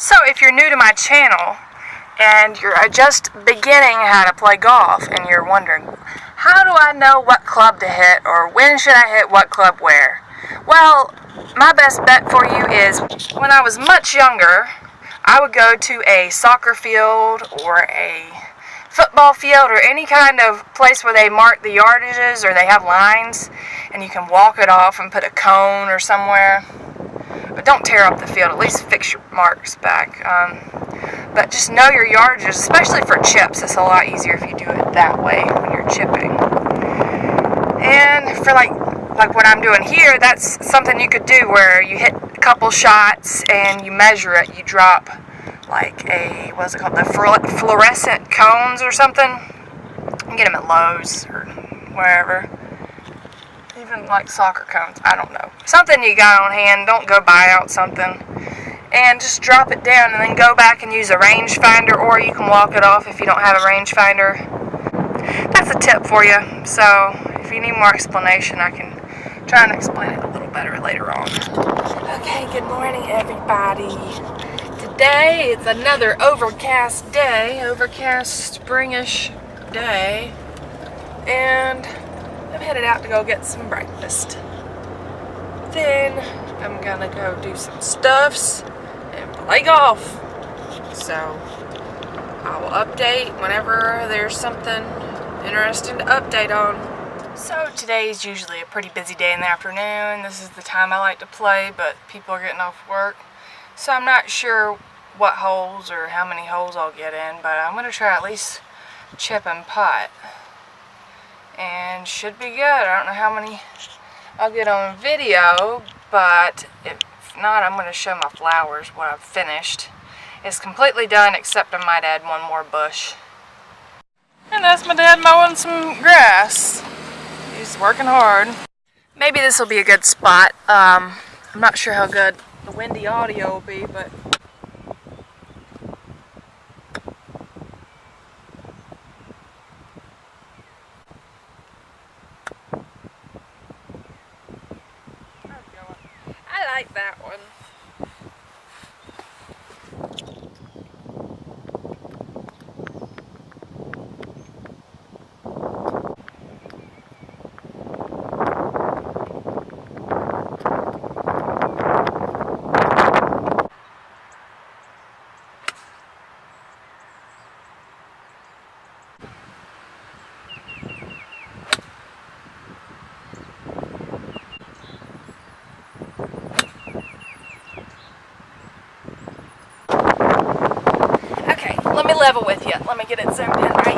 So if you're new to my channel and you're just beginning how to play golf and you're wondering, how do I know what club to hit or when should I hit what club where? Well, my best bet for you is when I was much younger, I would go to a soccer field or a football field or any kind of place where they mark the yardages or they have lines and you can walk it off and put a cone or somewhere. But don't tear up the field, at least fix your marks back. But just know your yardages, especially for chips. It's a lot easier if you do it that way when you're chipping. And for like what I'm doing here, that's something you could do where you hit a couple shots and you measure it. You drop like what's it called, the fluorescent cones or something. You can get them at Lowe's or wherever. Even like soccer cones, I don't know. Something you got on hand, don't go buy out something. And just drop it down and then go back and use a rangefinder, or you can walk it off if you don't have a rangefinder. That's a tip for you. So if you need more explanation, I can try and explain it a little better later on. Okay, good morning everybody. Today it's another overcast day, overcast springish day, and I'm headed out to go get some breakfast. Then I'm gonna go do some stuffs and play golf. So I will update whenever there's something interesting to update on. So today is usually a pretty busy day in the afternoon. This is the time I like to play, but people are getting off work. So I'm not sure what holes or how many holes I'll get in, but I'm gonna try at least chip and putt. And should be good. I don't know how many I'll get on video, but if not, I'm going to show my flowers what I've finished. It's completely done, except I might add one more bush. And that's my dad mowing some grass. He's working hard. Maybe this will be a good spot. I'm not sure how good the windy audio will be, but I like that one. Let me level with you. Let me get it zoomed in right.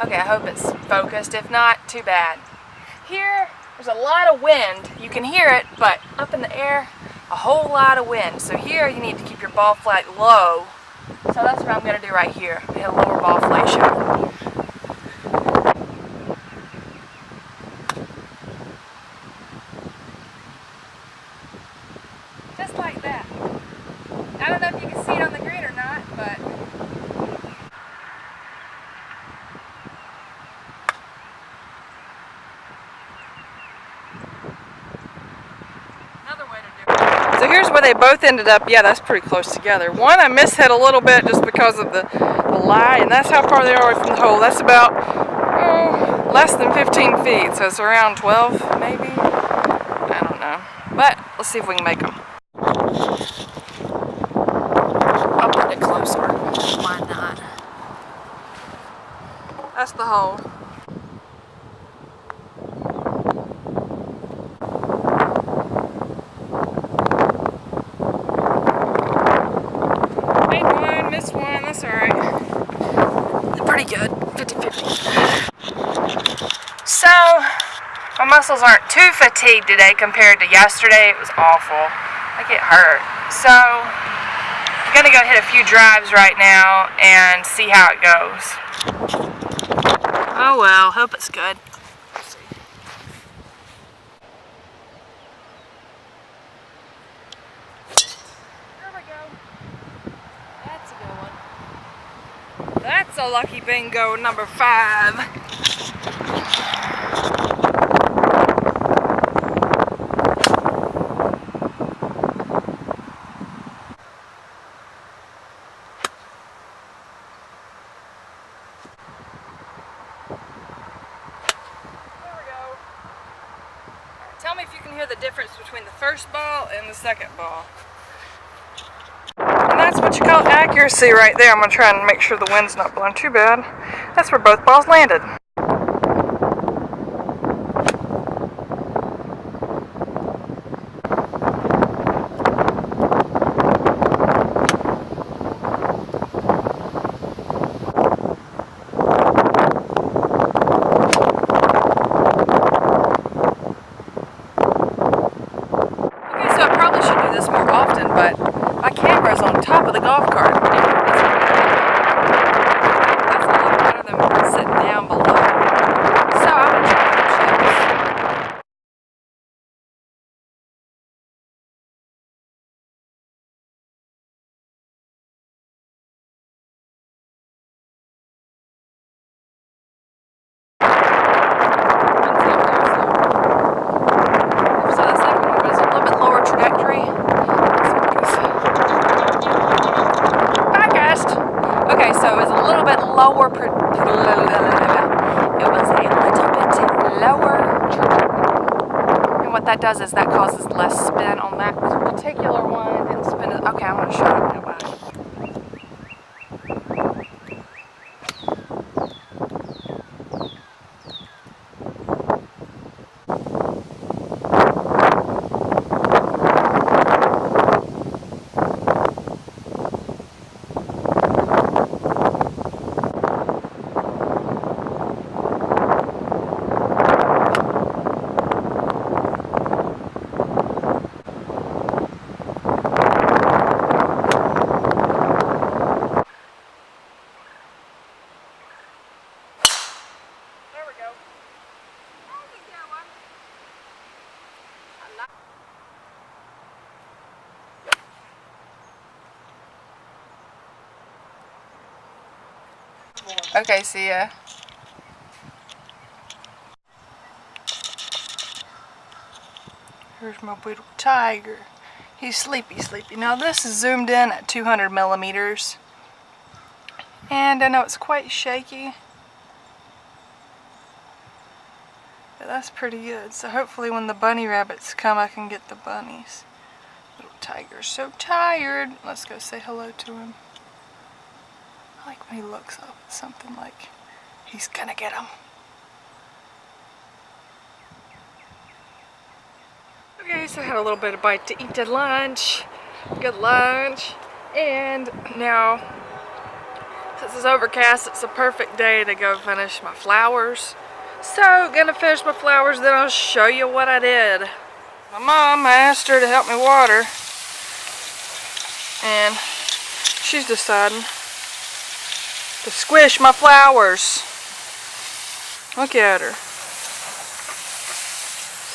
Okay, I hope it's focused. If not, too bad. Here, there's a lot of wind. You can hear it, but up in the air, a whole lot of wind. So here, you need to keep your ball flight low. So that's what I'm going to do right here. Hit a lower ball flight shot. Just like that. I don't know if you can see it on the green or not, but another way to do it. So here's where they both ended up. Yeah, that's pretty close together. One I mishit a little bit just because of the lie, and that's how far they are away from the hole. That's about less than 15 feet, so it's around 12 maybe. I don't know, but let's see if we can make them. I'll put it closer. Why not? That's the hole. Made one, missed one, that's alright. Pretty good, 50-50. So, my muscles aren't too fatigued today compared to yesterday. It was awful. Like it hurt. So, I'm going to go hit a few drives right now and see how it goes. Oh well, hope it's good. Let's see. There we go. That's a good one. That's a lucky bingo number 5. me if you can hear the difference between the first ball and the second ball. And that's what you call accuracy right there. I'm going to try and make sure the wind's not blowing too bad. That's where both balls landed. But my camera's on top of the golf cart. That's a lot better than sitting down below. So I'm going to try some chips. So the second one was a little bit lower trajectory. Okay, so it was a little bit lower. It was a little bit lower. And what that does is that causes less spin on that particular one. It didn't spin it. Okay, I'm going to show you now. Bye. Okay, see ya. Here's my little tiger. He's sleepy. Now this is zoomed in at 200 millimeters. And I know it's quite shaky. But that's pretty good. So hopefully when the bunny rabbits come, I can get the bunnies. Little tiger's so tired. Let's go say hello to him. I like when he looks up. It's something like he's gonna get him. Okay, so I had a little bit of bite to eat at lunch. Good lunch. And now, since it's overcast, it's a perfect day to go finish my flowers. So, gonna finish my flowers, then I'll show you what I did. My mom, I asked her to help me water. And she's deciding to squish my flowers. Look at her.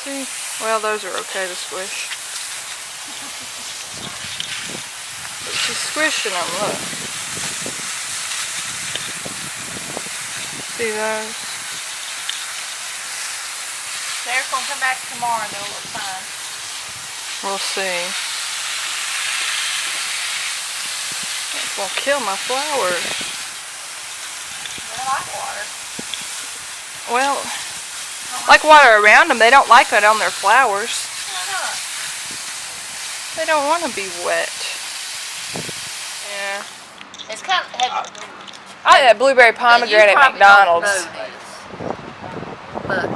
See? Well, those are okay to squish. But she's squishing them, look. See those? They're going to come back tomorrow and they'll look fine. We'll see. It's going to kill my flowers. They like water. Well, like water around them. They don't like it on their flowers. Why not? They don't want to be wet. Yeah. It's kind of heavy. I had that blueberry pomegranate at McDonald's. But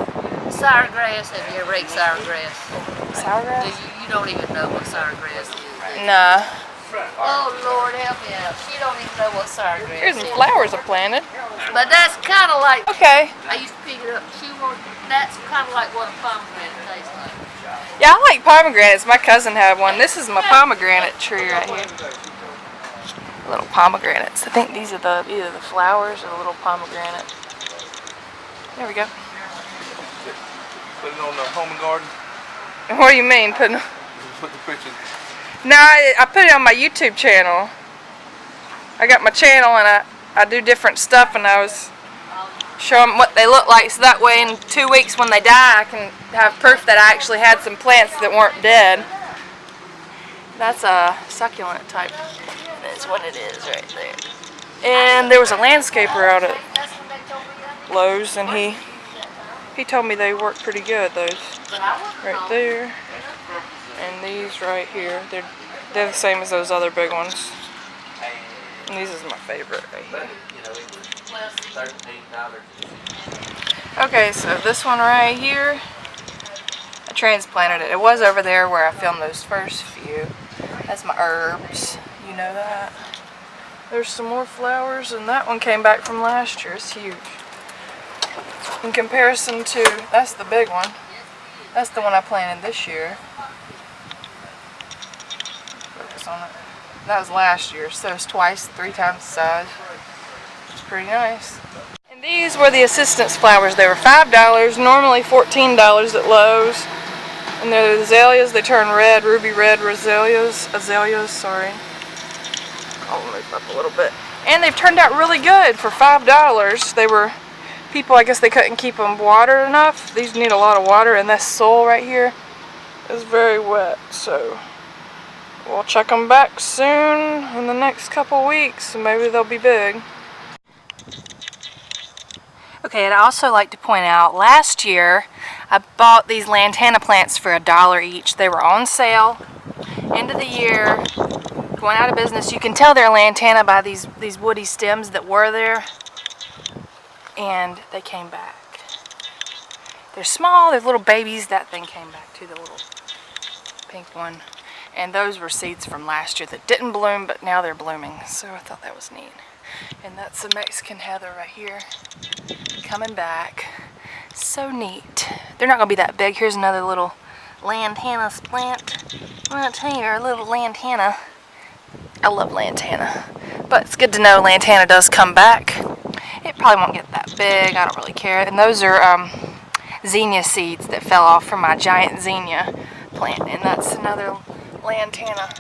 sour grass, have you ever ate sour grass? Sour grass? You don't even know what sour grass is. Nah. Oh Lord, help me out. She don't even know what sour grass Here's is. some flowers I planted. But that's kind of like. Okay. I used to pick it up. That's kind of like what a pomegranate tastes like. Yeah, I like pomegranates. My cousin had one. This is my pomegranate tree right here. Little pomegranates. I think these are either the flowers or the little pomegranate. There we go. Put it on the home and garden? What do you mean putting? Put the picture. No, I put it on my YouTube channel. I got my channel and I do different stuff, and I was showing them what they look like, so that way in 2 weeks when they die I can have proof that I actually had some plants that weren't dead. That's a succulent type. That's what it is right there. And there was a landscaper out at Lowe's, and he told me they work pretty good, those. right there, and these right here. They're the same as those other big ones. And these is my favorite right here. Okay, so this one right here, I transplanted it. It was over there where I filmed those first few. That's my herbs. You know that. There's some more flowers, and that one came back from last year. It's huge. In comparison to, that's the big one. That's the one I planted this year. Focus on it. That was last year, so it's twice, 3 times the size. It's pretty nice. And these were the assistance flowers. They were $5, normally $14 at Lowe's. And they're the azaleas. They turn red, ruby red azaleas. Sorry. I'll move up a little bit. And they've turned out really good for $5. They were, people, I guess they couldn't keep them watered enough. These need a lot of water, and this soil right here is very wet. So we'll check them back soon in the next couple weeks, and maybe they'll be big. Okay, I'd also like to point out, last year I bought these lantana plants for $1 each. They were on sale. End of the year, going out of business. You can tell they're lantana by these woody stems that were there. And they came back. They're small, they're little babies. That thing came back too, the little pink one. And those were seeds from last year that didn't bloom, but now they're blooming. So I thought that was neat. And that's the Mexican heather right here, coming back. So neat. They're not going to be that big. Here's another little lantana plant. Right here, a little lantana. I love lantana. But it's good to know lantana does come back. It probably won't get that big. I don't really care. And those are zinnia seeds that fell off from my giant zinnia plant. And that's another lantana